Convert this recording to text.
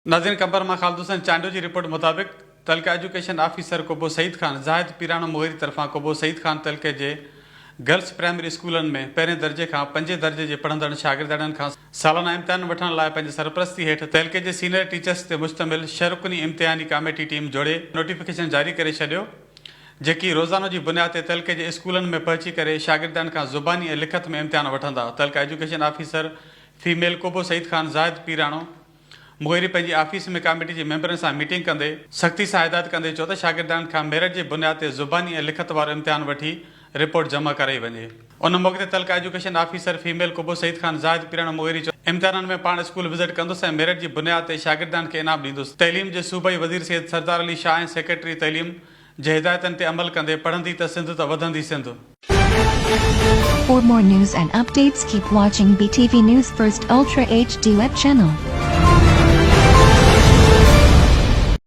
नाज़रीन खबर मां खालिद हुसैन चांडो की रिपोर्ट मुताबिक तलका एजुकेशन ऑफिसर कोबो सईद खान ज़ाहिद पीराणो मोहरी तरफ़ां कोबो सईद खान तलके जे गर्ल्स प्राइमरी स्कूलनि में पहिरें दर्जे खां 5 दर्जे जे पढ़ंदड़ शागिर्दनि खां सालाना इम्तिहान वठण लाइ पंहिंजी सरपरस्ती हेठि तलके जे सीनियर टीचर्स ते मुश्तमिल शरकुनी इम्तिहानी कमेटी टीम जोड़े नोटिफिकेशन जारी करे छॾियो, जेकी रोज़ानो जी बुनियाद ते तलके जे स्कूलनि में पहुची करे शागिर्दनि खां ज़ुबानी ऐं लिखत में इम्तिहान वठंदा। तलका एजुकेशन ऑफिसर फीमेल कोबो सईद खान ज़ाहिद पीराणो मोहरी पंहिंजी ऑफिस में कमेटी जे मेंबरनि सां मीटिंग कंदे सख़्ती सां हिदायत कंदे चयो त शागिर्दनि खां मेरिट जे बुनियाद ते ज़ुबानी ऐं लिखत वारो इम्तिहान वठी रिपोर्ट जमा कराई वञे। उन मौक़े ते तलका एजुकेशन ऑफिसर फीमेल कोबो सईद खान ज़ाहिद पीराणो मोहरी चयो, इम्तिहाननि में पाण स्कूल विज़िट कंदुसि ऐं मेरिट जी बुनियाद ते शागिर्दनि खे इनाम ॾींदुसि। तइलीम जे सूबाई वज़ीर सैयद सरदार अली शाह ऐं सेक्रेटरी तइलीम जे हिदायतनि ते अमल कंदे पढ़ंदी त सिंध त वधंदी Sindh. For more news and updates, keep watching BTV News First Ultra HD web channel.